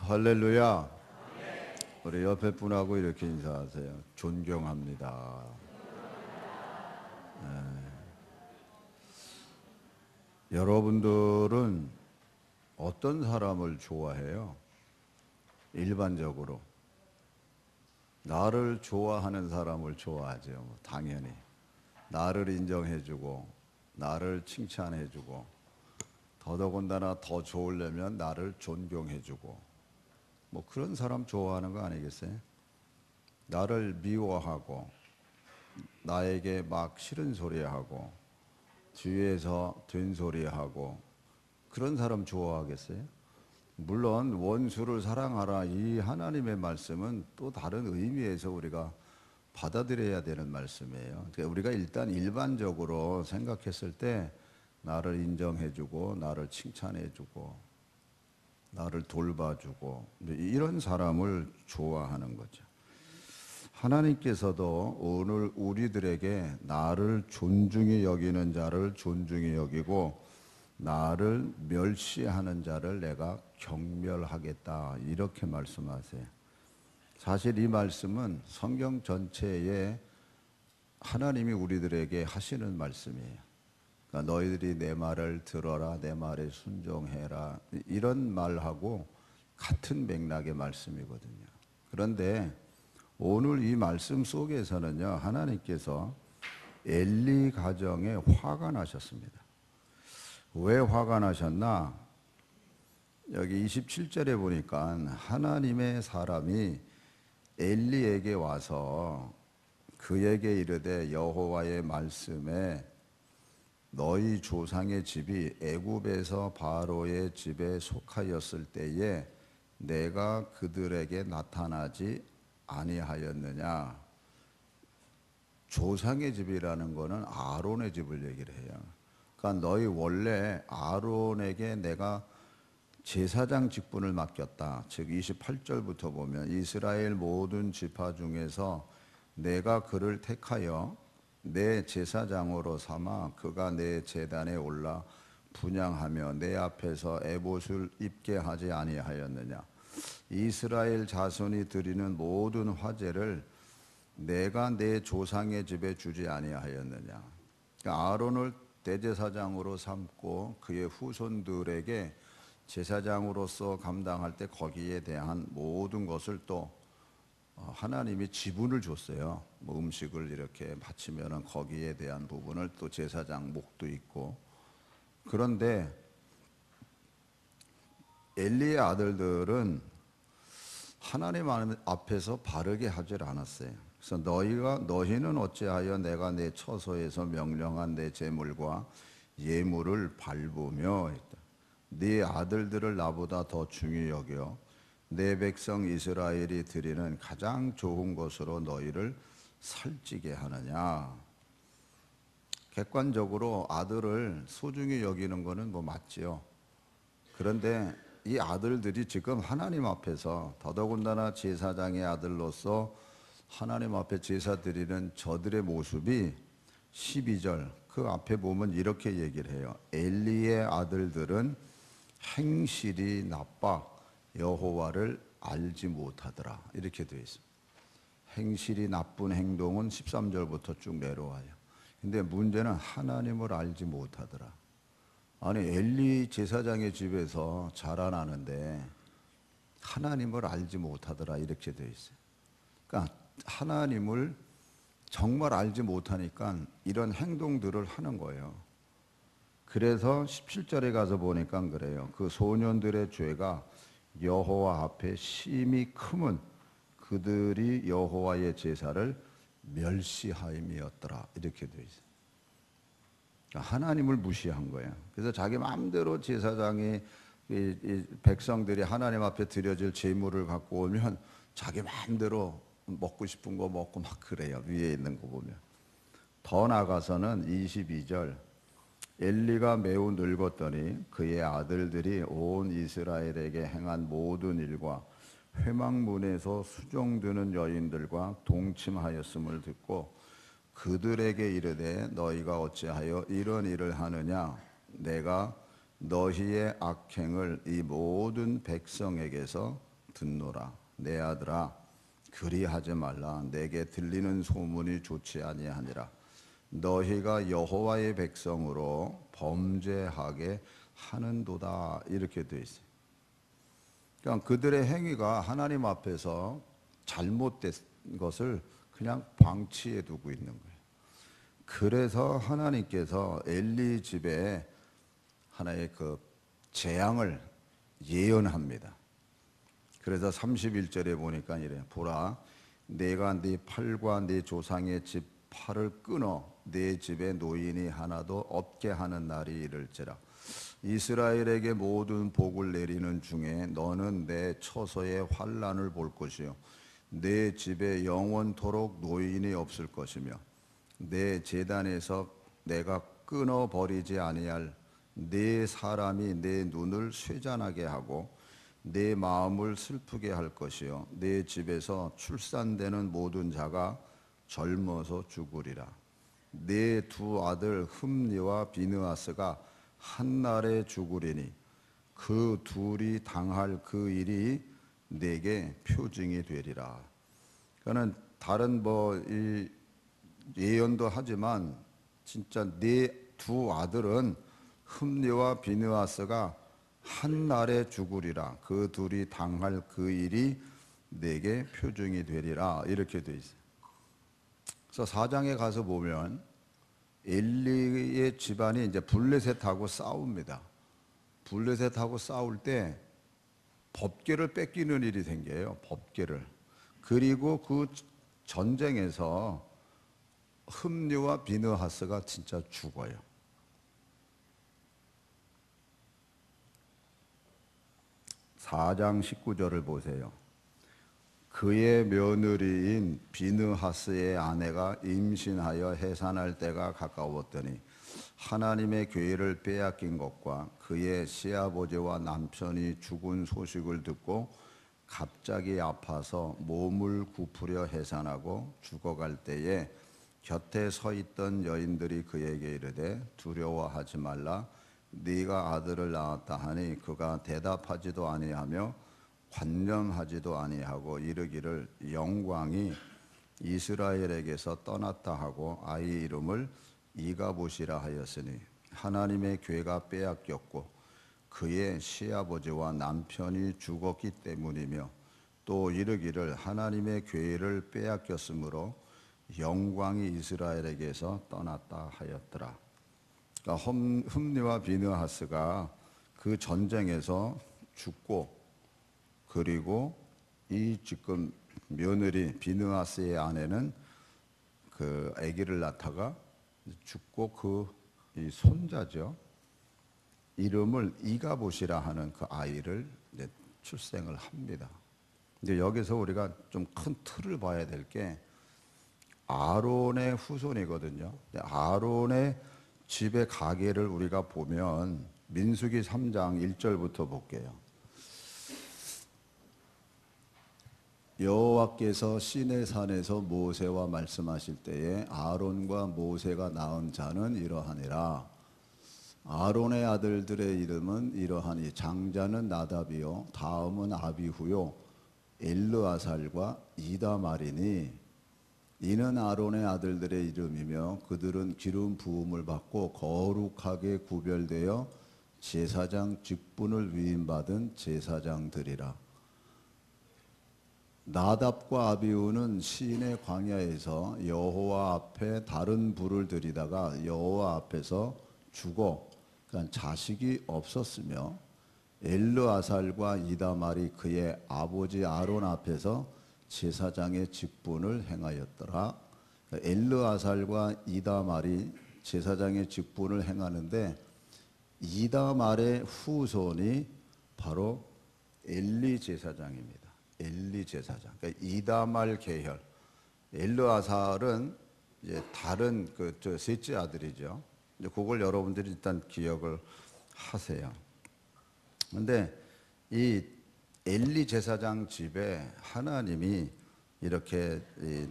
할렐루야. 우리 옆에 분하고 이렇게 인사하세요. 존경합니다. 여러분들은 어떤 사람을 좋아해요? 일반적으로 나를 좋아하는 사람을 좋아하죠. 당연히 나를 인정해주고 나를 칭찬해주고 더더군다나 더 좋으려면 나를 존경해주고 뭐 그런 사람 좋아하는 거 아니겠어요? 나를 미워하고 나에게 막 싫은 소리하고 뒤에서 된소리하고 그런 사람 좋아하겠어요? 물론 원수를 사랑하라 이 하나님의 말씀은 또 다른 의미에서 우리가 받아들여야 되는 말씀이에요. 그러니까 우리가 일단 일반적으로 생각했을 때 나를 인정해주고 나를 칭찬해주고 나를 돌봐주고 이런 사람을 좋아하는 거죠. 하나님께서도 오늘 우리들에게 나를 존중히 여기는 자를 존중히 여기고 나를 멸시하는 자를 내가 경멸하겠다 이렇게 말씀하세요. 사실 이 말씀은 성경 전체에 하나님이 우리들에게 하시는 말씀이에요. 그러니까 너희들이 내 말을 들어라, 내 말에 순종해라 이런 말하고 같은 맥락의 말씀이거든요. 그런데 오늘 이 말씀 속에서는요, 하나님께서 엘리 가정에 화가 나셨습니다. 왜 화가 나셨나? 여기 27절에 보니까 하나님의 사람이 엘리에게 와서 그에게 이르되 여호와의 말씀에 너희 조상의 집이 애굽에서 바로의 집에 속하였을 때에 내가 그들에게 나타나지 아니하였느냐. 조상의 집이라는 거는 아론의 집을 얘기를 해요. 그러니까 너희 원래 아론에게 내가 제사장 직분을 맡겼다. 즉 28절부터 보면 이스라엘 모든 지파 중에서 내가 그를 택하여 내 제사장으로 삼아 그가 내 제단에 올라 분향하며 내 앞에서 에봇을 입게 하지 아니하였느냐. 이스라엘 자손이 드리는 모든 화제를 내가 내 조상의 집에 주지 아니하였느냐. 그러니까 아론을 대제사장으로 삼고 그의 후손들에게 제사장으로서 감당할 때 거기에 대한 모든 것을 또 하나님이 지분을 줬어요. 뭐 음식을 이렇게 바치면은 거기에 대한 부분을 또 제사장 목도 있고. 그런데 엘리의 아들들은 하나님 앞에서 바르게 하질 않았어요. 그래서 너희는 어찌하여 내가 내 처소에서 명령한 내 제물과 예물을 밟으며 네 아들들을 나보다 더 중히 여겨 내 백성 이스라엘이 드리는 가장 좋은 것으로 너희를 살찌게 하느냐. 객관적으로 아들을 소중히 여기는 것은 뭐 맞지요. 그런데 이 아들들이 지금 하나님 앞에서 더더군다나 제사장의 아들로서 하나님 앞에 제사 드리는 저들의 모습이 12절 그 앞에 보면 이렇게 얘기를 해요. 엘리의 아들들은 행실이 나빠 여호와를 알지 못하더라. 이렇게 되어 있습니다. 행실이 나쁜 행동은 13절부터 쭉 내려와요. 근데 문제는 하나님을 알지 못하더라. 아니 엘리 제사장의 집에서 자라나는데 하나님을 알지 못하더라 이렇게 되어 있어요. 그러니까 하나님을 정말 알지 못하니까 이런 행동들을 하는 거예요. 그래서 17절에 가서 보니까 그래요. 그 소년들의 죄가 여호와 앞에 심히 크면 그들이 여호와의 제사를 멸시하임이었더라 이렇게 되어 있어요. 그러니까 하나님을 무시한 거예요. 그래서 자기 마음대로 제사장이 이 백성들이 하나님 앞에 드려질 제물을 갖고 오면 자기 마음대로 먹고 싶은 거 먹고 막 그래요. 위에 있는 거 보면. 더 나아가서는 22절 엘리가 매우 늙었더니 그의 아들들이 온 이스라엘에게 행한 모든 일과 회막문에서 수종드는 여인들과 동침하였음을 듣고 그들에게 이르되 너희가 어찌하여 이런 일을 하느냐. 내가 너희의 악행을 이 모든 백성에게서 듣노라. 내 아들아, 그리하지 말라. 내게 들리는 소문이 좋지 아니하니라. 너희가 여호와의 백성으로 범죄하게 하는도다. 이렇게 돼 있어요. 그러니까 그들의 행위가 하나님 앞에서 잘못된 것을 그냥 방치해 두고 있는 거예요. 그래서 하나님께서 엘리 집에 하나의 그 재앙을 예언합니다. 그래서 31절에 보니까 이래. 보라, 내가 네 팔과 네 조상의 집 팔을 끊어 네 집에 노인이 하나도 없게 하는 날이 이를지라. 이스라엘에게 모든 복을 내리는 중에 너는 내 처소의 환난을 볼 것이요 내 집에 영원토록 노인이 없을 것이며 내 제단에서 내가 끊어 버리지 아니할 네 사람이 내 눈을 쇠잔하게 하고 내 마음을 슬프게 할 것이요 내 집에서 출산되는 모든 자가 젊어서 죽으리라. 내 두 아들 흠니와 비느하스가 한날에 죽으리니 그 둘이 당할 그 일이 내게 표징이 되리라. 그는 다른 이 예언도 하지만 진짜 네 두 아들은 흠니와 비느하스가 한날에 죽으리라. 그 둘이 당할 그 일이 내게 표징이 되리라. 이렇게 돼 있어요. 그래서 4장에 가서 보면 엘리의 집안이 이제 블레셋하고 싸웁니다. 블레셋하고 싸울 때 법궤를 뺏기는 일이 생겨요. 법궤를. 그리고 그 전쟁에서 흠니와 비느하스가 진짜 죽어요. 4장 19절을 보세요. 그의 며느리인 비느하스의 아내가 임신하여 해산할 때가 가까웠더니 하나님의 교회를 빼앗긴 것과 그의 시아버지와 남편이 죽은 소식을 듣고 갑자기 아파서 몸을 굽으려 해산하고 죽어갈 때에 곁에 서 있던 여인들이 그에게 이르되 두려워하지 말라. 네가 아들을 낳았다 하니 그가 대답하지도 아니하며 관념하지도 아니하고 이르기를 영광이 이스라엘에게서 떠났다 하고 아이 이름을 이가봇이라 하였으니 하나님의 괴가 빼앗겼고 그의 시아버지와 남편이 죽었기 때문이며 또 이르기를 하나님의 괴를 빼앗겼으므로 영광이 이스라엘에게서 떠났다 하였더라. 그러니까 흠니와 비느하스가 그 전쟁에서 죽고 그리고 이 지금 며느리 비느하스의 아내는 그 아기를 낳다가 죽고 그 이 손자죠. 이름을 이가봇이라 하는 그 아이를 이제 출생을 합니다. 근데 여기서 우리가 좀 큰 틀을 봐야 될 게 아론의 후손이거든요. 아론의 집의 가계를 우리가 보면 민수기 3장 1절부터 볼게요. 여호와께서 시내산에서 모세와 말씀하실 때에 아론과 모세가 낳은 자는 이러하니라. 아론의 아들들의 이름은 이러하니 장자는 나답이요 다음은 아비후요 엘르아살과 이다말이니 이는 아론의 아들들의 이름이며 그들은 기름 부음을 받고 거룩하게 구별되어 제사장 직분을 위임받은 제사장들이라. 나답과 아비후는 시내 광야에서 여호와 앞에 다른 불을 들이다가 여호와 앞에서 죽어 그러니까 자식이 없었으며 엘르아살과 이다말이 그의 아버지 아론 앞에서 제사장의 직분을 행하였더라. 엘르아살과 이다말이 제사장의 직분을 행하는데 이다말의 후손이 바로 엘리 제사장입니다. 엘리 제사장. 그러니까 이다말 계열. 엘르아살은 이제 다른 저 셋째 아들이죠. 이제 그걸 여러분들이 일단 기억을 하세요. 그런데 이 엘리 제사장 집에 하나님이 이렇게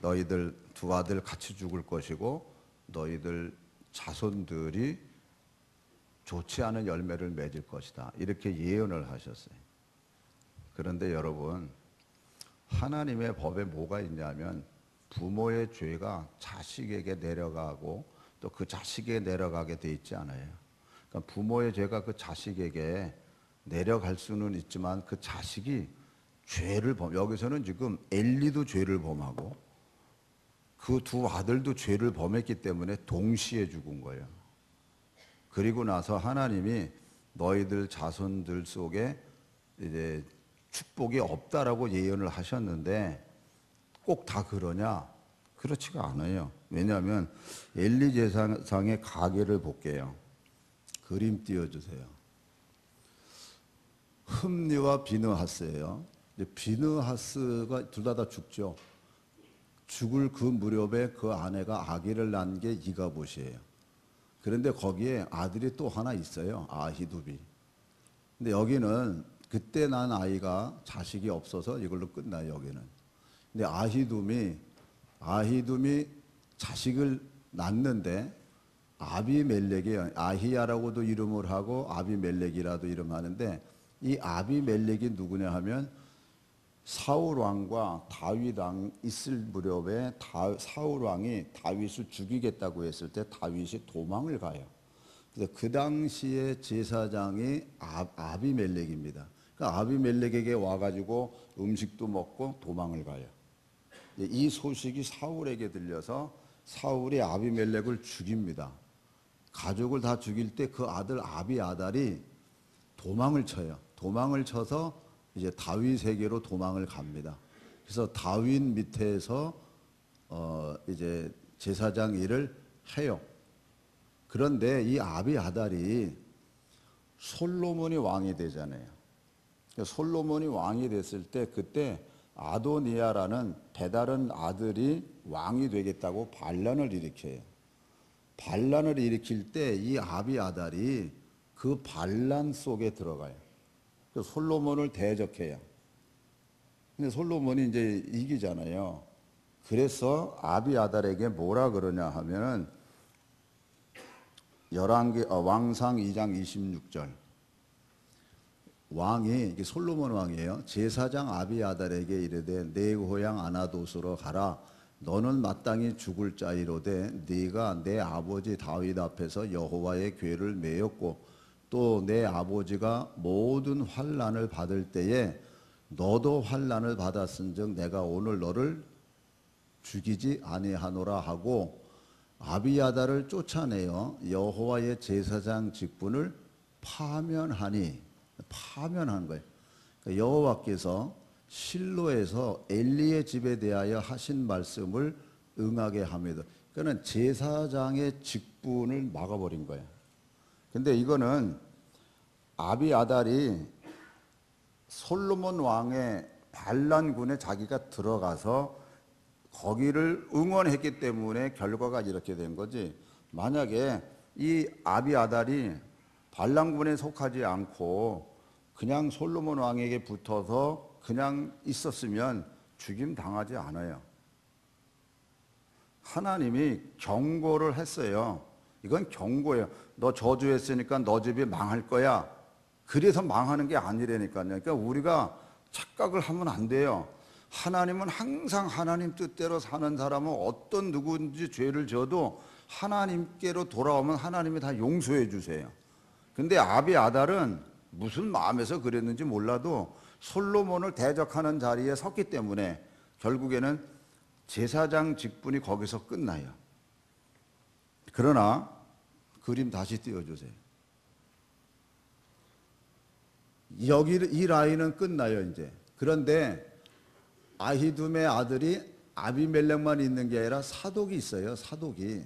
너희들 두 아들 같이 죽을 것이고 너희들 자손들이 좋지 않은 열매를 맺을 것이다. 이렇게 예언을 하셨어요. 그런데 여러분 하나님의 법에 뭐가 있냐면 부모의 죄가 자식에게 내려가고 또 그 자식에게 내려가게 돼 있지 않아요. 그러니까 부모의 죄가 그 자식에게 내려갈 수는 있지만 그 자식이 죄를 여기서는 지금 엘리도 죄를 범하고 그 두 아들도 죄를 범했기 때문에 동시에 죽은 거예요. 그리고 나서 하나님이 너희들 자손들 속에 이제 축복이 없다라고 예언을 하셨는데 꼭 다 그러냐? 그렇지가 않아요. 왜냐하면 엘리 제사장의 가계를 볼게요. 그림 띄워주세요. 흠니와 비느하스예요. 비느하스가 둘 다 죽죠. 죽을 그 무렵에 그 아내가 아기를 낳은 게 이가봇이에요. 그런데 거기에 아들이 또 하나 있어요. 아히두비. 근데 여기는 그때 난 아이가 자식이 없어서 이걸로 끝나요. 여기는. 근데 아히둠이 자식을 낳는데 아비멜렉이 아히야라고도 이름을 하고 아비멜렉이라도 이름하는데 이 아비멜렉이 누구냐 하면 사울 왕과 다윗 왕 있을 무렵에 사울 왕이 다윗을 죽이겠다고 했을 때 다윗이 도망을 가요. 그래서 그 당시에 제사장이 아비멜렉입니다. 그러니까 아비멜렉에게 와가지고 음식도 먹고 도망을 가요. 이 소식이 사울에게 들려서 사울이 아비멜렉을 죽입니다. 가족을 다 죽일 때 그 아들 아비아달이 도망을 쳐요. 도망을 쳐서 이제 다윗에게로 도망을 갑니다. 그래서 다윗 밑에서 이제 제사장 일을 해요. 그런데 이 아비아달이 솔로몬이 왕이 되잖아요. 솔로몬이 왕이 됐을 때 그때 아도니아라는 배다른 아들이 왕이 되겠다고 반란을 일으켜요. 반란을 일으킬 때 이 아비아달이 그 반란 속에 들어가요. 솔로몬을 대적해요. 근데 솔로몬이 이제 이기잖아요. 그래서 아비아달에게 뭐라 그러냐 하면은 왕상 2장 26절. 왕이 이게 솔로몬 왕이에요. 제사장 아비아달에게 이르되 내 고향 아나돗으로 가라. 너는 마땅히 죽을 자이로되 네가 내 아버지 다윗 앞에서 여호와의 궤를 메었고 또 내 아버지가 모든 환난을 받을 때에 너도 환난을 받았은즉 내가 오늘 너를 죽이지 아니하노라 하고 아비아달을 쫓아내어 여호와의 제사장 직분을 파면하니 파면한 거예요. 그러니까 여호와께서 실로에서 엘리의 집에 대하여 하신 말씀을 응하게 합니다. 그러니까 제사장의 직분을 막아버린 거예요. 근데 이거는 아비아달이 솔로몬 왕의 반란군에 자기가 들어가서 거기를 응원했기 때문에 결과가 이렇게 된 거지. 만약에 이 아비아달이 반란군에 속하지 않고 그냥 솔로몬 왕에게 붙어서 그냥 있었으면 죽임 당하지 않아요. 하나님이 경고를 했어요. 이건 경고예요. 너 저주했으니까 너 집이 망할 거야. 그래서 망하는 게 아니라니까요. 그러니까 우리가 착각을 하면 안 돼요. 하나님은 항상 하나님 뜻대로 사는 사람은 어떤 누구든지 죄를 져도 하나님께로 돌아오면 하나님이 다 용서해 주세요. 근데 아비아달은 무슨 마음에서 그랬는지 몰라도 솔로몬을 대적하는 자리에 섰기 때문에 결국에는 제사장 직분이 거기서 끝나요. 그러나 그림 다시 띄워주세요. 여기 이 라인은 끝나요 이제. 그런데 아히둠의 아들이 아비멜렉만 있는 게 아니라 사독이 있어요. 사독이.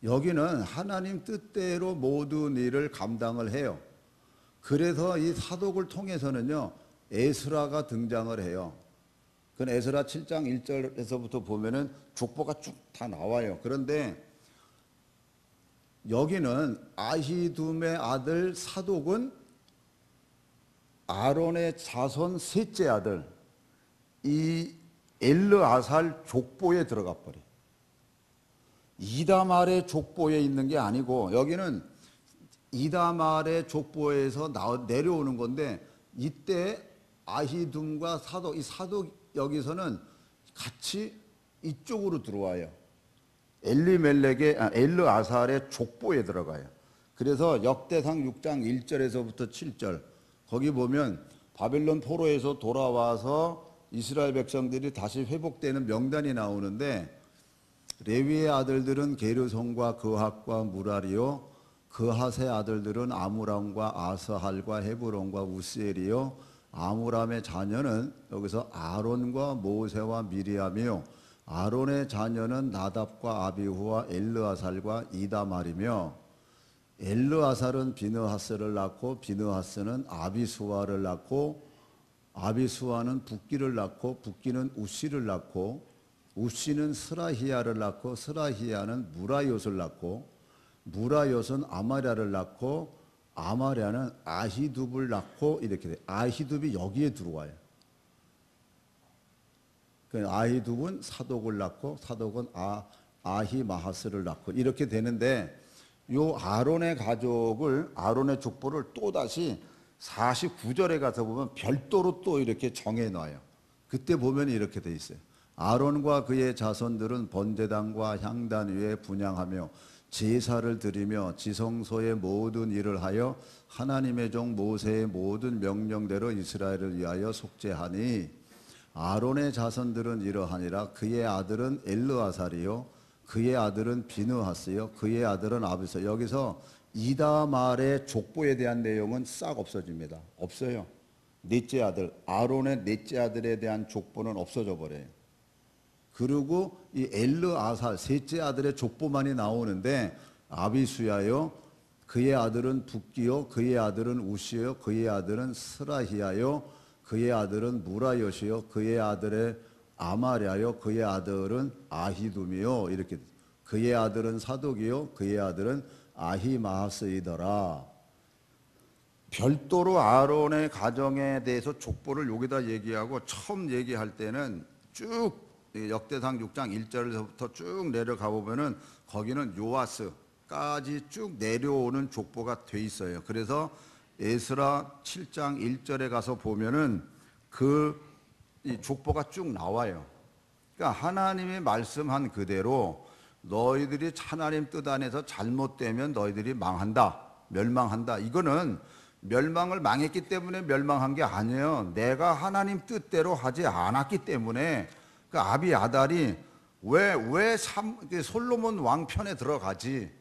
여기는 하나님 뜻대로 모든 일을 감당을 해요. 그래서 이 사독을 통해서는요 에스라가 등장을 해요. 그 에스라 7장 1절에서부터 보면은 족보가 쭉 다 나와요. 그런데 여기는 아히둠의 아들 사독은 아론의 자손 셋째 아들 이 엘르아살 족보에 들어가 버려. 이다말의 족보에 있는 게 아니고 여기는 이다말의 족보에서 내려오는 건데 이때 아히둠과 사독, 이 사독 여기서는 같이 이쪽으로 들어와요. 엘르아살의 족보에 들어가요. 그래서 역대상 6장 1절에서부터 7절 거기 보면 바벨론 포로에서 돌아와서 이스라엘 백성들이 다시 회복되는 명단이 나오는데 레위의 아들들은 게르손과 그핫과 무라리요 그핫의 아들들은 아므람과 아스할과 헤브론과 우스엘이요 아므람의 자녀는 여기서 아론과 모세와 미리암이요 아론의 자녀는 나답과 아비후와 엘르아살과 이다말이며 엘르아살은 비느하스를 낳고 비느하스는 아비수아를 낳고 아비수아는 붓기를 낳고 붓기는 우시를 낳고 우시는 스라히야를 낳고 스라히야는 무라옅을 낳고 무라옅은 아마랴를 낳고 아마랴는 아히둡을 낳고 이렇게 돼. 아히둡이 여기에 들어와요. 아히둡은 사독을 낳고 사독은 아히마하스를 낳고 이렇게 되는데 요 아론의 가족을 아론의 족보를 또 다시 49절에 가서 보면 별도로 또 이렇게 정해 놔요. 그때 보면 이렇게 돼 있어요. 아론과 그의 자손들은 번제단과 향단 위에 분향하며 제사를 드리며 지성소의 모든 일을 하여 하나님의 종 모세의 모든 명령대로 이스라엘을 위하여 속죄하니 아론의 자손들은 이러하니라. 그의 아들은 엘르아살이요 그의 아들은 비느하스요 그의 아들은 아비스. 여기서 이다말의 족보에 대한 내용은 싹 없어집니다. 없어요. 넷째 아들 아론의 넷째 아들에 대한 족보는 없어져 버려요. 그리고 이 엘르아살 셋째 아들의 족보만이 나오는데 아비수야요 그의 아들은 붓기요 그의 아들은 우시요 그의 아들은 스라히야요 그의 아들은 무라옅이요 그의 아들의 아마랴요 그의 아들은 아히둠이요 이렇게 그의 아들은 사독이요 그의 아들은 아히마하스이더라. 별도로 아론의 가정에 대해서 족보를 여기다 얘기하고 처음 얘기할 때는 쭉 역대상 6장 1절에서부터 쭉 내려가 보면은 거기는 요아스까지 쭉 내려오는 족보가 돼 있어요. 그래서 에스라 7장 1절에 가서 보면은 이 족보가 쭉 나와요. 그러니까 하나님이 말씀한 그대로 너희들이 하나님 뜻 안에서 잘못되면 너희들이 망한다, 멸망한다. 이거는 멸망을 망했기 때문에 멸망한 게 아니에요. 내가 하나님 뜻대로 하지 않았기 때문에 그 아비아달이 왜 솔로몬 왕 편에 들어가지?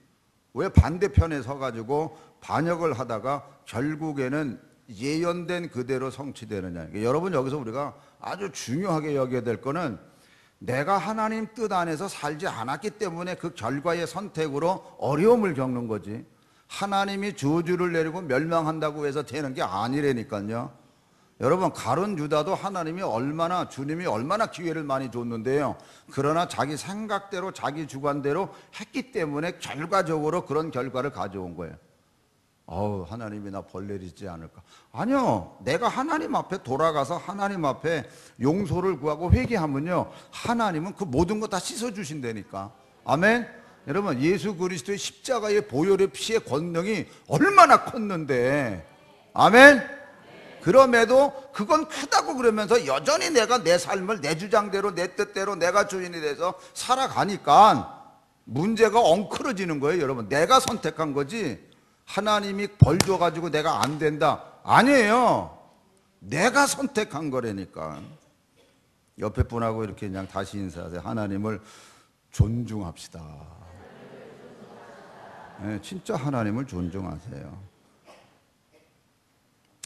왜 반대편에 서가지고 반역을 하다가 결국에는 예언된 그대로 성취되느냐. 그러니까 여러분 여기서 우리가 아주 중요하게 여겨야 될 거는 내가 하나님 뜻 안에서 살지 않았기 때문에 그 결과의 선택으로 어려움을 겪는 거지. 하나님이 저주를 내리고 멸망한다고 해서 되는 게 아니라니까요. 여러분 가룟 유다도 주님이 얼마나 기회를 많이 줬는데요. 그러나 자기 생각대로 자기 주관대로 했기 때문에 결과적으로 그런 결과를 가져온 거예요. 하나님이 나 벌 내리지 않을까? 아니요. 내가 하나님 앞에 돌아가서 하나님 앞에 용서를 구하고 회개하면요, 하나님은 그 모든 거 다 씻어주신다니까. 아멘. 여러분 예수 그리스도의 십자가의 보혈의 피의 권능이 얼마나 컸는데, 아멘. 그럼에도 그건 크다고 그러면서 여전히 내가 내 삶을 내 주장대로 내 뜻대로 내가 주인이 돼서 살아가니까 문제가 엉클어지는 거예요. 여러분 내가 선택한 거지 하나님이 벌 줘가지고 내가 안 된다, 아니에요. 내가 선택한 거라니까. 옆에 분하고 이렇게 그냥 다시 인사하세요. 하나님을 존중합시다. 네, 진짜 하나님을 존중하세요.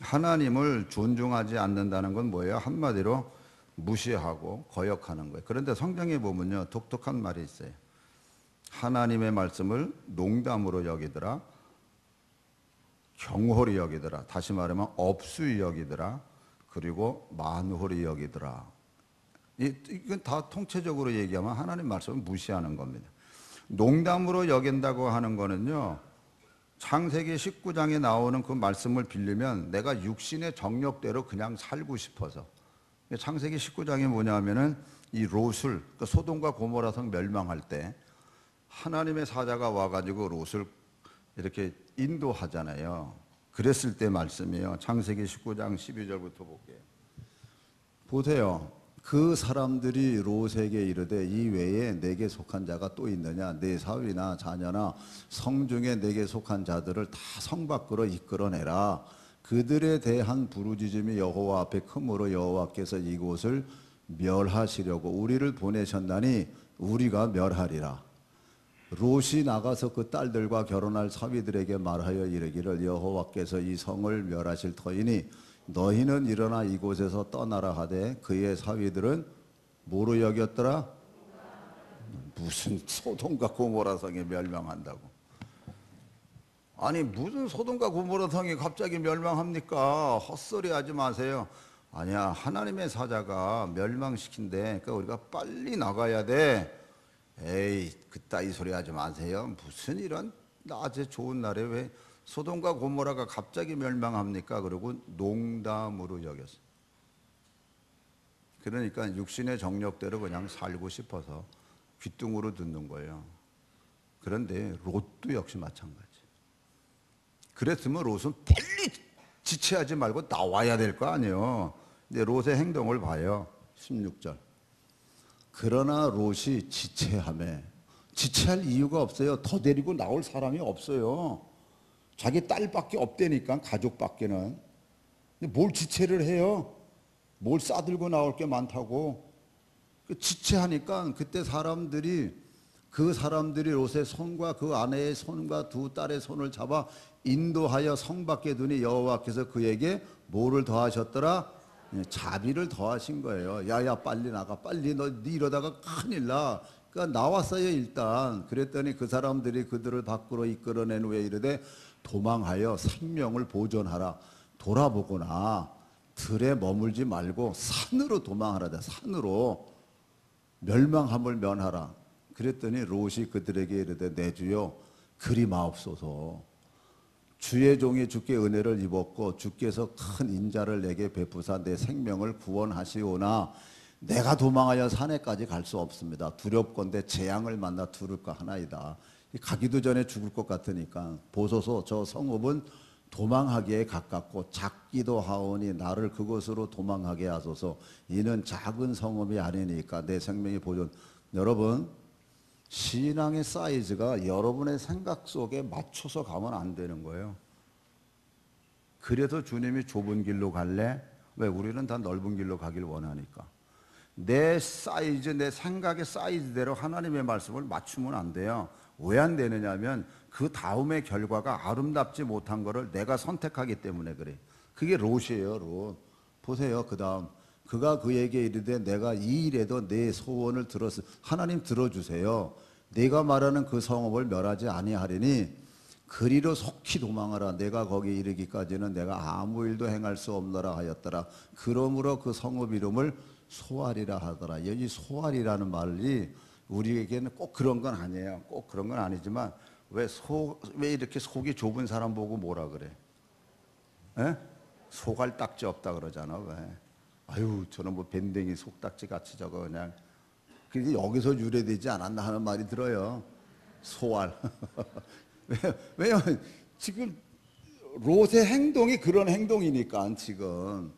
하나님을 존중하지 않는다는 건 뭐예요? 한마디로 무시하고 거역하는 거예요. 그런데 성경에 보면요, 독특한 말이 있어요. 하나님의 말씀을 농담으로 여기더라, 경홀히 여기더라, 다시 말하면 업수히 여기더라, 그리고 만홀히 여기더라. 이건 다 통째적으로 얘기하면 하나님 말씀을 무시하는 겁니다. 농담으로 여긴다고 하는 거는요, 창세기 19장에 나오는 그 말씀을 빌리면 내가 육신의 정력대로 그냥 살고 싶어서. 창세기 19장이 뭐냐면은 이 롯을, 그 소돔과 고모라 성 멸망할 때 하나님의 사자가 와가지고 롯을 이렇게 인도하잖아요. 그랬을 때 말씀이에요. 창세기 19장 12절부터 볼게요. 보세요. 그 사람들이 롯에게 이르되 이 외에 내게 속한 자가 또 있느냐? 내 사위나 자녀나 성 중에 내게 속한 자들을 다 성 밖으로 이끌어내라. 그들에 대한 부르짖음이 여호와 앞에 크므로 여호와께서 이곳을 멸하시려고 우리를 보내셨나니 우리가 멸하리라. 롯이 나가서 그 딸들과 결혼할 사위들에게 말하여 이르기를 여호와께서 이 성을 멸하실 터이니 너희는 일어나 이곳에서 떠나라 하되 그의 사위들은 뭐로 여겼더라? 무슨 소돔과 고모라 성이 멸망한다고. 아니 무슨 소돔과 고모라 성이 갑자기 멸망합니까? 헛소리 하지 마세요. 아니야, 하나님의 사자가 멸망시킨대. 그러니까 우리가 빨리 나가야 돼. 에이, 그따위 소리 하지 마세요. 무슨 이런 낮에 좋은 날에 왜 소돔과 고모라가 갑자기 멸망합니까? 그리고 농담으로 여겼어요. 그러니까 육신의 정력대로 그냥 살고 싶어서 귀뚱으로 듣는 거예요. 그런데 롯도 역시 마찬가지. 그랬으면 롯은 빨리 지체하지 말고 나와야 될 거 아니에요. 근데 롯의 행동을 봐요. 16절. 그러나 롯이 지체할 이유가 없어요. 더 데리고 나올 사람이 없어요. 자기 딸밖에 없다니까, 가족밖에는. 근데 뭘 지체를 해요? 뭘 싸들고 나올 게 많다고. 지체하니까 그때 그 사람들이 롯의 손과 그 아내의 손과 두 딸의 손을 잡아 인도하여 성 밖에 두니 여호와께서 그에게 뭐를 더하셨더라? 자비를 더하신 거예요. 야야 빨리 나가, 빨리 너 이러다가 큰일 나. 그러니까 나왔어요 일단. 그랬더니 그 사람들이 그들을 밖으로 이끌어낸 후에 이르되 도망하여 생명을 보존하라. 돌아보거나 들에 머물지 말고 산으로 도망하라. 산으로 멸망함을 면하라. 그랬더니 롯이 그들에게 이르되 내 주여 그리 마옵소서. 주의 종이 주께 은혜를 입었고 주께서 큰 인자를 내게 베푸사 내 생명을 구원하시오나 내가 도망하여 산에까지 갈 수 없습니다. 두렵건대 재앙을 만나 두를까 하나이다. 가기도 전에 죽을 것 같으니까 보소서 저 성읍은 도망하기에 가깝고 작기도 하오니 나를 그곳으로 도망하게 하소서. 이는 작은 성읍이 아니니까 내 생명이 보존. 여러분, 신앙의 사이즈가 여러분의 생각 속에 맞춰서 가면 안 되는 거예요. 그래서 주님이 좁은 길로 갈래? 왜? 우리는 다 넓은 길로 가길 원하니까. 내 사이즈, 내 생각의 사이즈대로 하나님의 말씀을 맞추면 안 돼요. 왜 안 되느냐 하면 그 다음의 결과가 아름답지 못한 거를 내가 선택하기 때문에 그래. 그게 롯이에요. 롯. 보세요. 그 다음 그가 그에게 이르되 내가 이 일에도 내 소원을 들었으. 하나님 들어주세요. 내가 말하는 그 성읍을 멸하지 아니하리니 그리로 속히 도망하라. 내가 거기 이르기까지는 내가 아무 일도 행할 수 없노라 하였더라. 그러므로 그 성읍 이름을 소알이라 하더라. 여기 소알이라는 말이 우리에게는 꼭 그런 건 아니에요. 꼭 그런 건 아니지만 왜 이렇게 속이 좁은 사람 보고 뭐라 그래? 에? 소갈 딱지 없다 그러잖아. 왜? 아유 저는 뭐 밴댕이 속딱지 같이 저거 그냥. 그게 여기서 유래되지 않았나 하는 말이 들어요. 소알. 왜냐면 지금 롯의 행동이 그런 행동이니까. 지금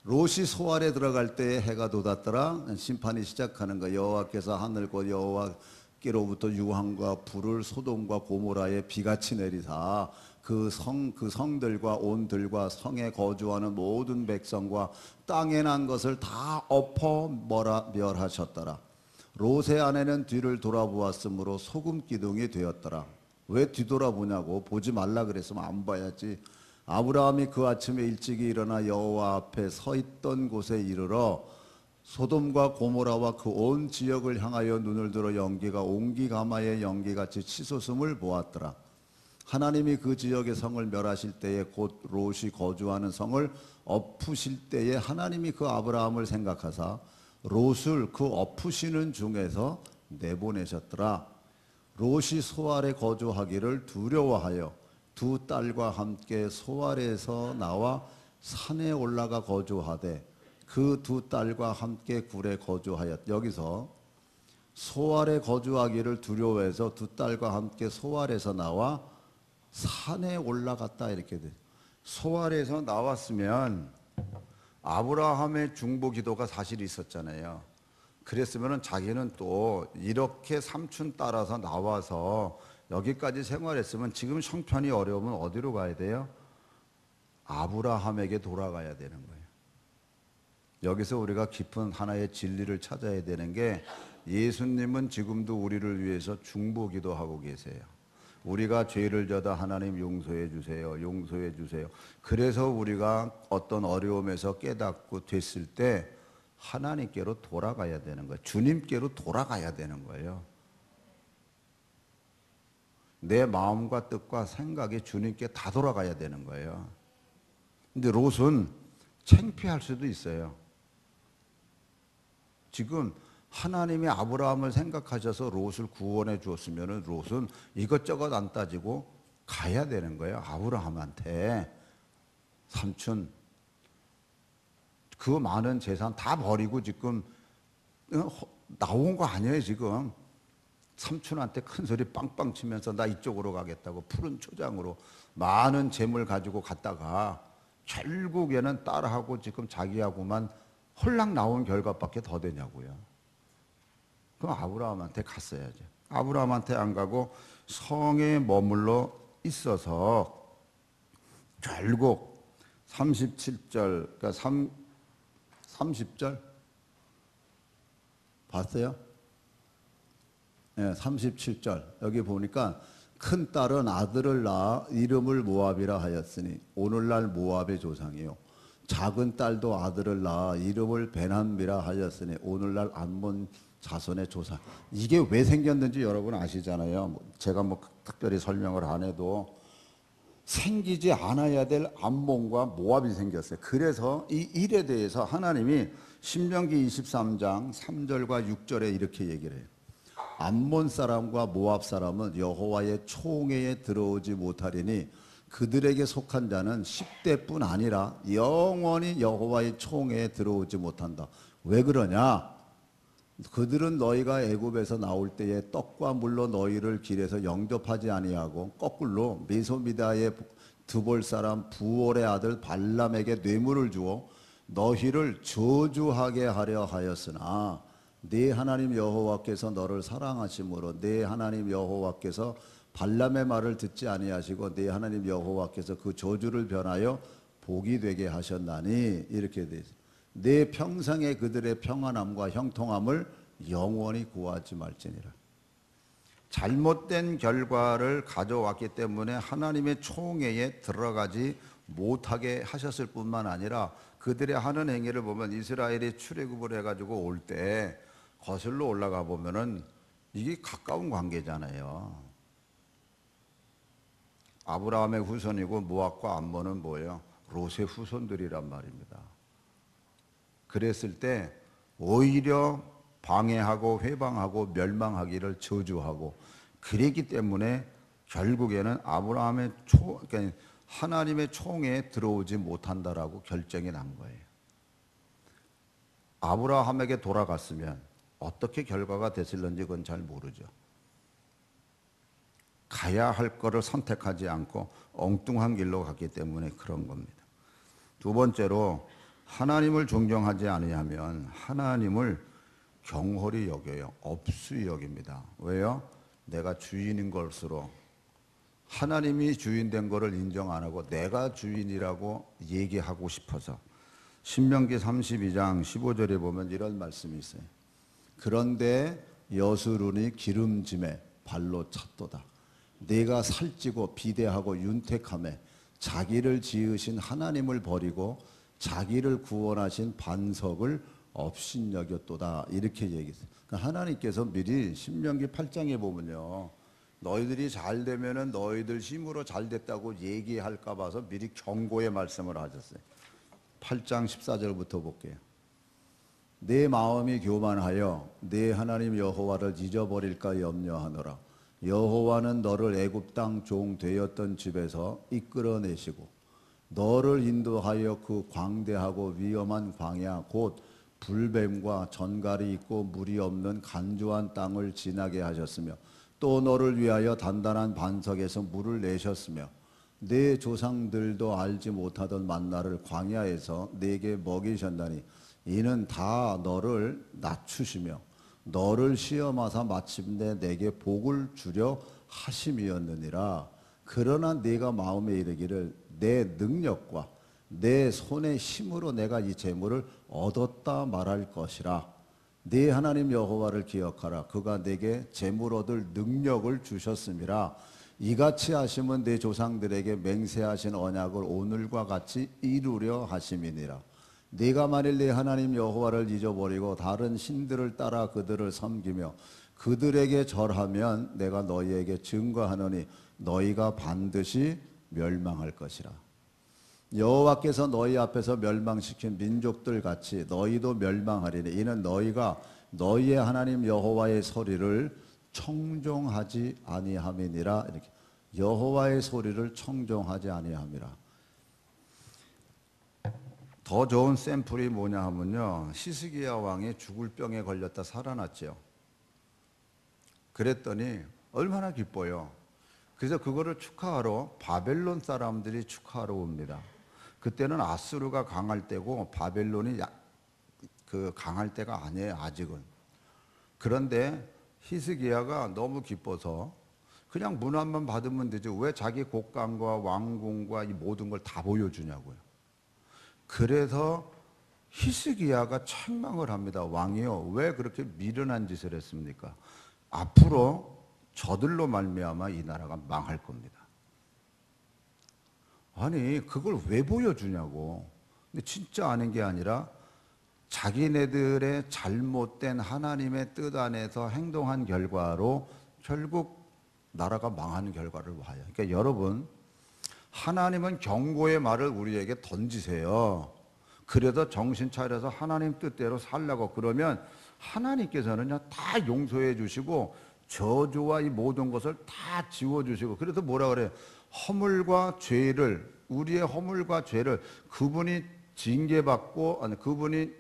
롯이 소알에 들어갈 때에 해가 돋았더라. 심판이 시작하는 거. 여호와께서 하늘과 여호와께로부터 유황과 불을 소돔과 고모라에 비같이 내리사 그 성들과 온들과 성에 거주하는 모든 백성과 땅에 난 것을 다 엎어 멸하셨더라. 롯의 아내는 뒤를 돌아보았으므로 소금 기둥이 되었더라. 왜 뒤돌아보냐고. 보지 말라 그랬으면 안 봐야지. 아브라함이 그 아침에 일찍이 일어나 여호와 앞에 서 있던 곳에 이르러 소돔과 고모라와 그 온 지역을 향하여 눈을 들어 연기가 옹기가마의 연기같이 치솟음을 보았더라. 하나님이 그 지역의 성을 멸하실 때에 곧 롯이 거주하는 성을 엎으실 때에 하나님이 그 아브라함을 생각하사 롯을 그 엎으시는 중에서 내보내셨더라. 롯이 소알에 거주하기를 두려워하여 두 딸과 함께 소알에서 나와 산에 올라가 거주하되 그 두 딸과 함께 굴에 거주하였. 여기서 소알에 거주하기를 두려워해서 두 딸과 함께 소알에서 나와 산에 올라갔다 이렇게 돼. 소알에서 나왔으면 아브라함의 중보 기도가 사실 있었잖아요. 그랬으면은 자기는 또 이렇게 삼촌 따라서 나와서 여기까지 생활했으면 지금 형편이 어려우면 어디로 가야 돼요? 아브라함에게 돌아가야 되는 거예요. 여기서 우리가 깊은 하나의 진리를 찾아야 되는 게, 예수님은 지금도 우리를 위해서 중보 기도하고 계세요. 우리가 죄를 져다 하나님 용서해 주세요, 용서해 주세요. 그래서 우리가 어떤 어려움에서 깨닫고 됐을 때 하나님께로 돌아가야 되는 거예요. 주님께로 돌아가야 되는 거예요. 내 마음과 뜻과 생각이 주님께 다 돌아가야 되는 거예요. 근데 롯은 창피할 수도 있어요. 지금 하나님이 아브라함을 생각하셔서 롯을 구원해 주었으면 롯은 이것저것 안 따지고 가야 되는 거예요. 아브라함한테. 삼촌, 그 많은 재산 다 버리고 지금 나온 거 아니에요. 지금 삼촌한테 큰 소리 빵빵 치면서 나 이쪽으로 가겠다고 푸른 초장으로 많은 재물 가지고 갔다가 결국에는 딸하고 지금 자기하고만 홀랑 나온 결과밖에 더 되냐고요. 그럼 아브라함한테 갔어야죠. 아브라함한테 안 가고 성에 머물러 있어서 결국 37절, 그러니까 30절 봤어요? 네, 37절 여기 보니까 큰 딸은 아들을 낳아 이름을 모압이라 하였으니 오늘날 모압의 조상이요, 작은 딸도 아들을 낳아 이름을 베나미라 하였으니 오늘날 암몬 자손의 조상. 이게 왜 생겼는지 여러분 아시잖아요. 제가 뭐 특별히 설명을 안 해도 생기지 않아야 될 암몬과 모압이 생겼어요. 그래서 이 일에 대해서 하나님이 신명기 23장 3절과 6절에 이렇게 얘기를 해요. 암몬 사람과 모압 사람은 여호와의 총회에 들어오지 못하리니 그들에게 속한 자는 10대뿐 아니라 영원히 여호와의 총회에 들어오지 못한다. 왜 그러냐? 그들은 너희가 애굽에서 나올 때에 떡과 물로 너희를 길에서 영접하지 아니하고 거꾸로 메소미다의 드볼 사람 부올의 아들 발람에게 뇌물을 주어 너희를 저주하게 하려 하였으나 네 하나님 여호와께서 너를 사랑하심으로 네 하나님 여호와께서 발람의 말을 듣지 아니하시고 네 하나님 여호와께서 그 저주를 변하여 복이 되게 하셨나니, 이렇게 돼 있어요. 내 평생에 그들의 평안함과 형통함을 영원히 구하지 말지니라. 잘못된 결과를 가져왔기 때문에 하나님의 총회에 들어가지 못하게 하셨을 뿐만 아니라 그들의 하는 행위를 보면 이스라엘이 출애굽을 해가지고 올 때 거슬러 올라가 보면은 이게 가까운 관계잖아요. 아브라함의 후손이고 모압과 암몬은 뭐예요? 롯의 후손들이란 말입니다. 그랬을 때 오히려 방해하고 회방하고 멸망하기를 저주하고, 그랬기 때문에 결국에는 아브라함의 그러니까 하나님의 총회에 들어오지 못한다라고 결정이 난 거예요. 아브라함에게 돌아갔으면 어떻게 결과가 됐을는지 그건 잘 모르죠. 가야 할 거를 선택하지 않고 엉뚱한 길로 갔기 때문에 그런 겁니다. 두 번째로, 하나님을 존경하지 아니하면 하나님을 경홀히 여겨요. 업수히 여깁니다. 왜요? 내가 주인인 것으로, 하나님이 주인 된 거를 인정 안 하고 내가 주인이라고 얘기하고 싶어서. 신명기 32장 15절에 보면 이런 말씀이 있어요. 그런데 여수론이 기름짐에 발로 찼도다. 내가 살찌고 비대하고 윤택함에 자기를 지으신 하나님을 버리고 자기를 구원하신 반석을 업신여겼도다. 이렇게 얘기했어요. 그러니까 하나님께서 미리 신명기 8장에 보면요, 너희들이 잘 되면은 너희들 힘으로 잘 됐다고 얘기할까 봐서 미리 경고의 말씀을 하셨어요. 8장 14절부터 볼게요. 내 마음이 교만하여 내 하나님 여호와를 잊어버릴까 염려하노라. 여호와는 너를 애굽 땅 종 되었던 집에서 이끌어내시고 너를 인도하여 그 광대하고 위험한 광야 곧 불뱀과 전갈이 있고 물이 없는 간주한 땅을 지나게 하셨으며 또 너를 위하여 단단한 반석에서 물을 내셨으며 내 조상들도 알지 못하던 만나를 광야에서 내게 먹이셨나니 이는 다 너를 낮추시며 너를 시험하사 마침내 내게 복을 주려 하심이었느니라. 그러나 네가 마음에 이르기를 내 능력과 내 손의 힘으로 내가 이 재물을 얻었다 말할 것이라. 네 하나님 여호와를 기억하라. 그가 내게 재물 얻을 능력을 주셨음이라. 이같이 하심은 내 조상들에게 맹세하신 언약을 오늘과 같이 이루려 하심이니라. 네가 만일 네 하나님 여호와를 잊어버리고 다른 신들을 따라 그들을 섬기며 그들에게 절하면 내가 너희에게 증거하노니 너희가 반드시 멸망할 것이라. 여호와께서 너희 앞에서 멸망시킨 민족들 같이 너희도 멸망하리니 이는 너희가 너희의 하나님 여호와의 소리를 청종하지 아니함이니라. 이렇게 여호와의 소리를 청종하지 아니함이라. 더 좋은 샘플이 뭐냐 하면요, 히스기야 왕이 죽을 병에 걸렸다 살아났죠. 그랬더니 얼마나 기뻐요. 그래서 그거를 축하하러 바벨론 사람들이 축하하러 옵니다. 그때는 아수르가 강할 때고 바벨론이 강할 때가 아니에요, 아직은. 그런데 히스기야가 너무 기뻐서 그냥 문안만 받으면 되죠. 왜 자기 곡간과 왕궁과 이 모든 걸 다 보여주냐고요. 그래서 히스기야가 책망을 합니다. 왕이요, 왜 그렇게 미련한 짓을 했습니까? 앞으로 저들로 말미암아 이 나라가 망할 겁니다. 아니, 그걸 왜 보여주냐고. 근데 진짜 아는 게 아니라 자기네들의 잘못된 하나님의 뜻 안에서 행동한 결과로 결국 나라가 망하는 결과를 봐요. 그러니까 여러분, 하나님은 경고의 말을 우리에게 던지세요. 그래서 정신 차려서 하나님 뜻대로 살라고. 그러면 하나님께서는요 다 용서해 주시고 저주와 이 모든 것을 다 지워 주시고, 그래서 뭐라 그래요? 허물과 죄를, 우리의 허물과 죄를 그분이 징계받고, 아니 그분이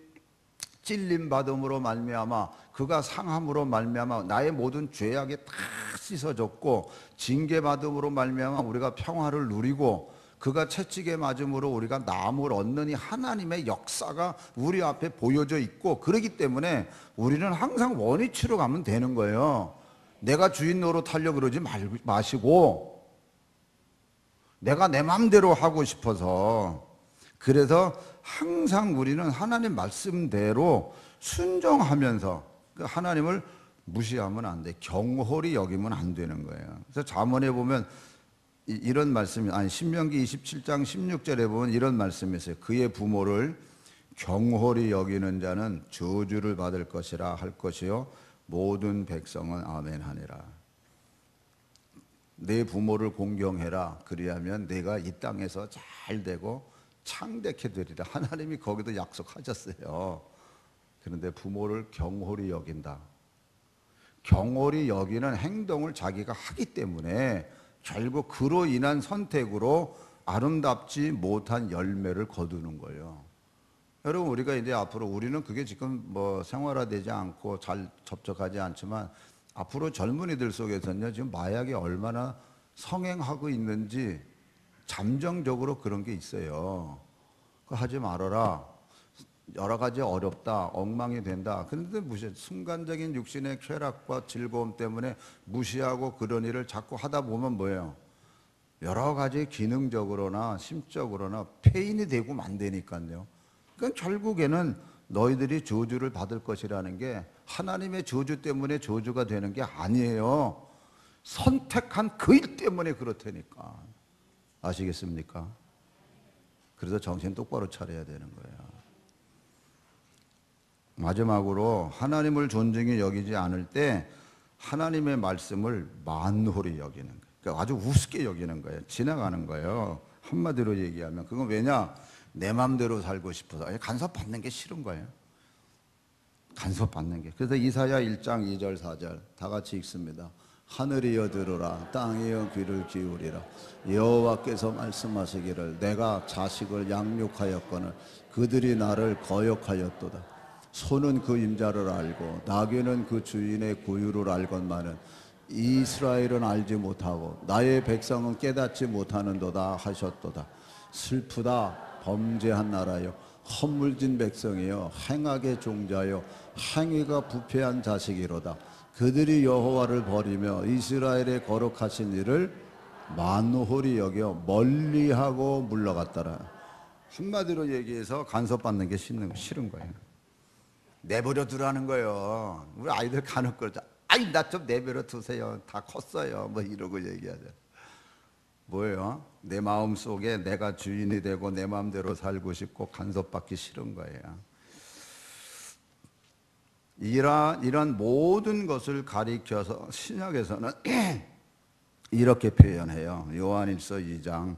찔림 받음으로 말미암아, 그가 상함으로 말미암아 나의 모든 죄악이 다 씻어졌고, 징계 받음으로 말미암아 우리가 평화를 누리고, 그가 채찍에 맞음으로 우리가 나음을 얻는 이 하나님의 역사가 우리 앞에 보여져 있고, 그렇기 때문에 우리는 항상 원위치로 가면 되는 거예요. 내가 주인 노릇하려고 그러지 마시고, 내가 내 마음대로 하고 싶어서. 그래서 항상 우리는 하나님 말씀대로 순종하면서, 하나님을 무시하면 안 돼. 경홀히 여기면 안 되는 거예요. 그래서 잠언에 보면 이런 말씀이, 아니 신명기 27장 16절에 보면 이런 말씀이 있어요. 그의 부모를 경홀히 여기는 자는 저주를 받을 것이라 할 것이요 모든 백성은 아멘 하니라. 내 부모를 공경해라. 그리하면 내가 이 땅에서 잘 되고 창대케 되리라. 하나님이 거기도 약속하셨어요. 그런데 부모를 경홀히 여긴다. 경홀히 여기는 행동을 자기가 하기 때문에 결국 그로 인한 선택으로 아름답지 못한 열매를 거두는 거예요. 여러분, 우리가 이제 앞으로, 우리는 그게 지금 뭐 생활화되지 않고 잘 접촉하지 않지만 앞으로 젊은이들 속에서는요 지금 마약이 얼마나 성행하고 있는지 잠정적으로 그런 게 있어요. 그거 하지 말아라. 여러 가지 어렵다, 엉망이 된다. 그런데 순간적인 육신의 쾌락과 즐거움 때문에 무시하고 그런 일을 자꾸 하다 보면 뭐예요? 여러 가지 기능적으로나 심적으로나 폐인이 되고 만드니까요. 그러니까 결국에는 너희들이 저주를 받을 것이라는 게 하나님의 저주 때문에 저주가 되는 게 아니에요. 선택한 그 일 때문에 그렇다니까. 아시겠습니까? 그래서 정신 똑바로 차려야 되는 거예요. 마지막으로, 하나님을 존중히 여기지 않을 때 하나님의 말씀을 만홀히 여기는 거예요. 그러니까 아주 우습게 여기는 거예요. 지나가는 거예요. 한마디로 얘기하면. 그건 왜냐? 내 맘대로 살고 싶어서. 간섭받는 게 싫은 거예요. 간섭받는 게. 그래서 이사야 1장 2절 4절 다 같이 읽습니다. 하늘이여 들으라, 땅이여 귀를 기울이라. 여호와께서 말씀하시기를 내가 자식을 양육하였거늘 그들이 나를 거역하였도다. 소는 그 임자를 알고 나귀는 그 주인의 고유를 알건만은 이스라엘은 알지 못하고 나의 백성은 깨닫지 못하는도다 하셨도다. 슬프다 범죄한 나라여, 허물진 백성이여, 행악의 종자여, 행위가 부패한 자식이로다. 그들이 여호와를 버리며 이스라엘의 거룩하신 이를 만홀히 여겨 멀리하고 물러갔더라. 한마디로 얘기해서 간섭받는 게 싫은 거예요. 내버려 두라는 거예요. 우리 아이들 간혹 그러죠. 아이 나 좀 내버려 두세요. 다 컸어요. 뭐 이러고 얘기하죠. 뭐예요? 내 마음 속에 내가 주인이 되고 내 마음대로 살고 싶고 간섭받기 싫은 거예요. 이런 모든 것을 가리켜서 신약에서는 이렇게 표현해요. 요한일서 2장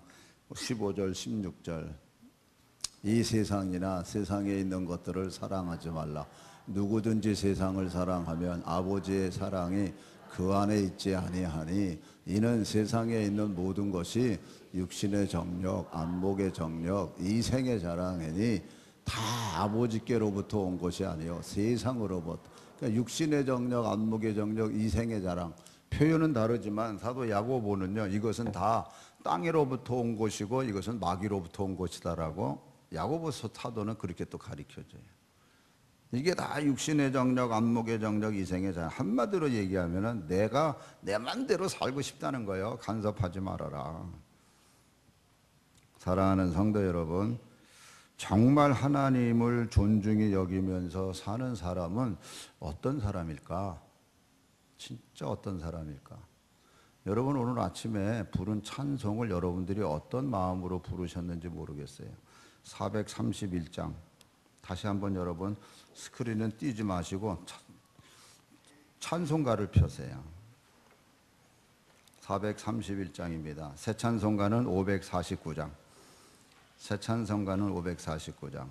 15절 16절. 이 세상이나 세상에 있는 것들을 사랑하지 말라. 누구든지 세상을 사랑하면 아버지의 사랑이 그 안에 있지 아니하니, 이는 세상에 있는 모든 것이 육신의 정력, 안목의 정력, 이생의 자랑이니 다 아버지께로부터 온 것이 아니요 세상으로부터. 그러니까 육신의 정력, 안목의 정력, 이생의 자랑, 표현은 다르지만 사도 야고보는요, 이것은 다 땅으로부터 온 것이고 이것은 마귀로부터 온 것이다라고 야고보서 사도는 그렇게 또 가르쳐줘요. 이게 다 육신의 정력, 안목의 정력, 이생의 자랑. 한마디로 얘기하면은 내가 내 맘대로 살고 싶다는 거예요. 간섭하지 말아라. 사랑하는 성도 여러분, 정말 하나님을 존중히 여기면서 사는 사람은 어떤 사람일까? 진짜 어떤 사람일까? 여러분 오늘 아침에 부른 찬송을 여러분들이 어떤 마음으로 부르셨는지 모르겠어요. 431장 다시 한번 여러분 스크린은 띄지 마시고 찬송가를 펴세요. 431장입니다. 새 찬송가는 549장. 새 찬송가는 549장.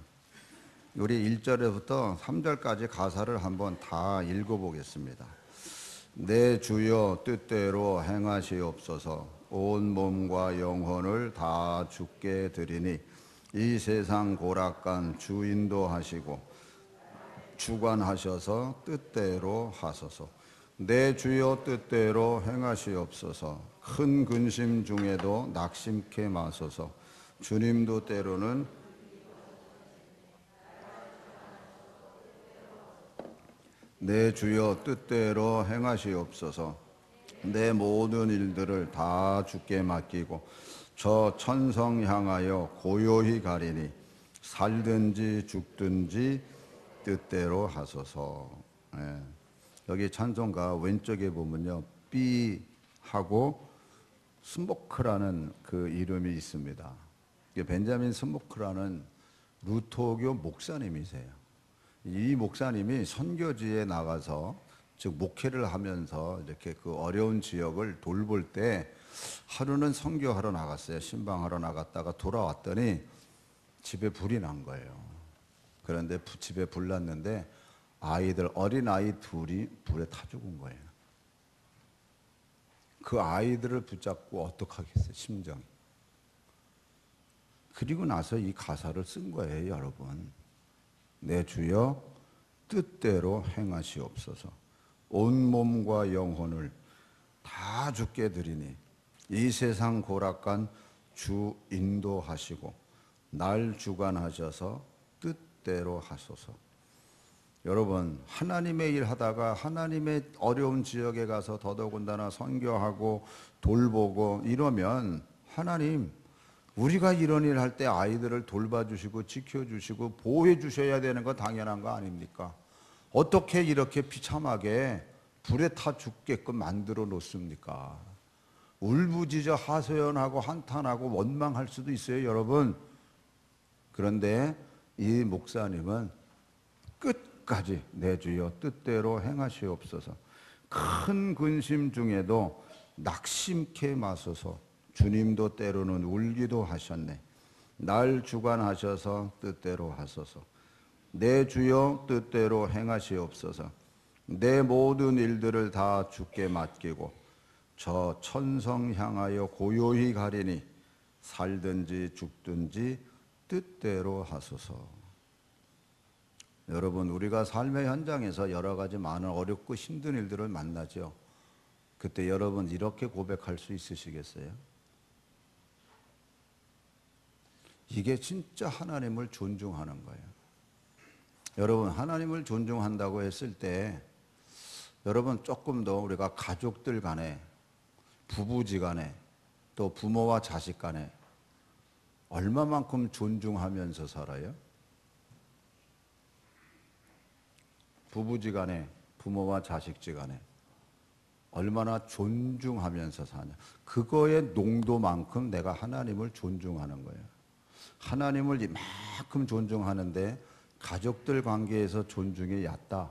우리 1절부터 3절까지 가사를 한번 다 읽어보겠습니다. 내 주여 뜻대로 행하시옵소서. 온 몸과 영혼을 다 주께 드리니 이 세상 고락간 주 인도하시고 주관하셔서 뜻대로 하소서. 내 주여 뜻대로 행하시옵소서. 큰 근심 중에도 낙심케 마소서. 주님도 때로는 내 주여 뜻대로 행하시옵소서. 내 모든 일들을 다 주께 맡기고 저 천성 향하여 고요히 가리니 살든지 죽든지 뜻대로 하소서. 예. 여기 찬송가 왼쪽에 보면요, B하고 스모크라는 그 이름이 있습니다. 벤자민 스모크라는 루터교 목사님이세요. 이 목사님이 선교지에 나가서 즉 목회를 하면서 이렇게 그 어려운 지역을 돌볼 때 하루는 선교하러 나갔어요. 신방하러 나갔다가 돌아왔더니 집에 불이 난 거예요. 그런데 집에 불 났는데 어린아이 둘이 불에 타 죽은 거예요. 그 아이들을 붙잡고 어떡하겠어요, 심정이. 그리고 나서 이 가사를 쓴 거예요, 여러분. 내 주여 뜻대로 행하시옵소서. 온 몸과 영혼을 다 주께 드리니 이 세상 고락간 주 인도하시고 날 주관하셔서 뜻대로 하소서. 여러분, 하나님의 일 하다가 하나님의 어려운 지역에 가서 더더군다나 선교하고 돌보고 이러면 하나님, 우리가 이런 일 할 때 아이들을 돌봐주시고 지켜주시고 보호해 주셔야 되는 거 당연한 거 아닙니까? 어떻게 이렇게 비참하게 불에 타 죽게끔 만들어 놓습니까? 울부짖어 하소연하고 한탄하고 원망할 수도 있어요, 여러분. 그런데 이 목사님은 끝까지 내 주여 뜻대로 행하시옵소서. 큰 근심 중에도 낙심케 마소서. 주님도 때로는 울기도 하셨네. 날 주관하셔서 뜻대로 하소서. 내 주여 뜻대로 행하시옵소서. 내 모든 일들을 다 주께 맡기고 저 천성 향하여 고요히 가리니 살든지 죽든지 뜻대로 하소서. 여러분, 우리가 삶의 현장에서 여러 가지 많은 어렵고 힘든 일들을 만나죠. 그때 여러분 이렇게 고백할 수 있으시겠어요? 이게 진짜 하나님을 존중하는 거예요. 여러분, 하나님을 존중한다고 했을 때 여러분 조금 더 우리가 가족들 간에, 부부지간에, 또 부모와 자식 간에 얼마만큼 존중하면서 살아요? 부부지간에, 부모와 자식지간에 얼마나 존중하면서 사냐. 그거의 농도만큼 내가 하나님을 존중하는 거예요. 하나님을 이만큼 존중하는데 가족들 관계에서 존중이 얕다.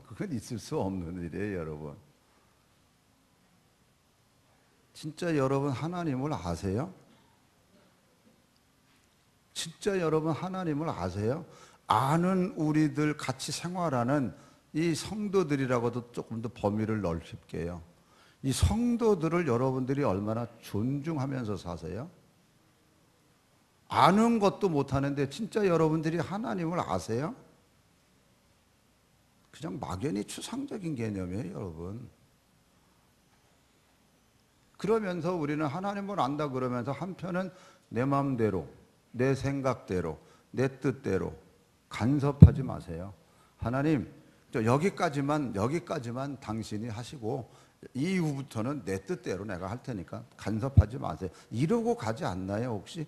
그건 있을 수 없는 일이에요, 여러분. 진짜 여러분 하나님을 아세요? 진짜 여러분 하나님을 아세요? 아는 우리들 같이 생활하는 이 성도들이라고도 조금 더 범위를 넓힐게요. 이 성도들을 여러분들이 얼마나 존중하면서 사세요? 아는 것도 못하는데 진짜 여러분들이 하나님을 아세요? 그냥 막연히 추상적인 개념이에요, 여러분. 그러면서 우리는 하나님을 안다 그러면서 한편은 내 마음대로, 내 생각대로, 내 뜻대로 간섭하지 마세요. 하나님, 여기까지만 당신이 하시고 이후부터는 내 뜻대로 내가 할 테니까 간섭하지 마세요. 이러고 가지 않나요, 혹시?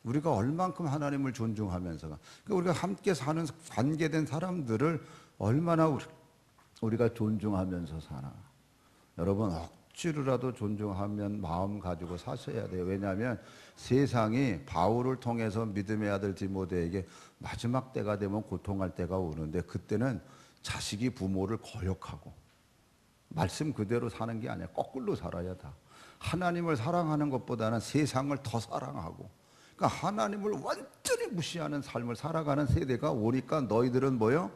우리가 얼만큼 하나님을 존중하면서가. 그러니까 우리가 함께 사는 관계된 사람들을 얼마나 우리가 존중하면서 사나. 여러분, 억지로라도 존중하면 마음 가지고 사셔야 돼요. 왜냐하면 세상이 바울을 통해서 믿음의 아들 디모데에게 마지막 때가 되면 고통할 때가 오는데, 그때는 자식이 부모를 거역하고 말씀 그대로 사는 게 아니야. 거꾸로 살아야 다. 하나님을 사랑하는 것보다는 세상을 더 사랑하고, 그러니까 하나님을 완전히 무시하는 삶을 살아가는 세대가 오니까 너희들은 뭐요?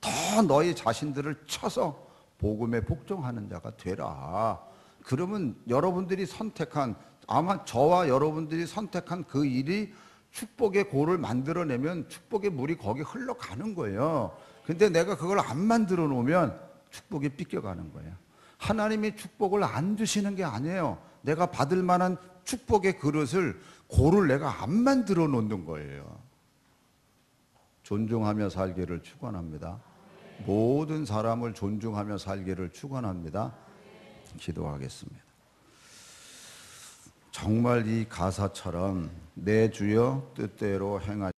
더 너희 자신들을 쳐서 복음에 복종하는 자가 되라. 그러면 여러분들이 선택한, 아마 저와 여러분들이 선택한 그 일이 축복의 고를 만들어내면 축복의 물이 거기 흘러가는 거예요. 근데 내가 그걸 안 만들어 놓으면 축복이 삐껴가는 거예요. 하나님이 축복을 안 주시는 게 아니에요. 내가 받을 만한 축복의 그릇을, 고를 내가 안 만들어 놓는 거예요. 존중하며 살기를 축원합니다. 모든 사람을 존중하며 살기를 축원합니다. 기도하겠습니다. 정말 이 가사처럼 내 주여 뜻대로 행하시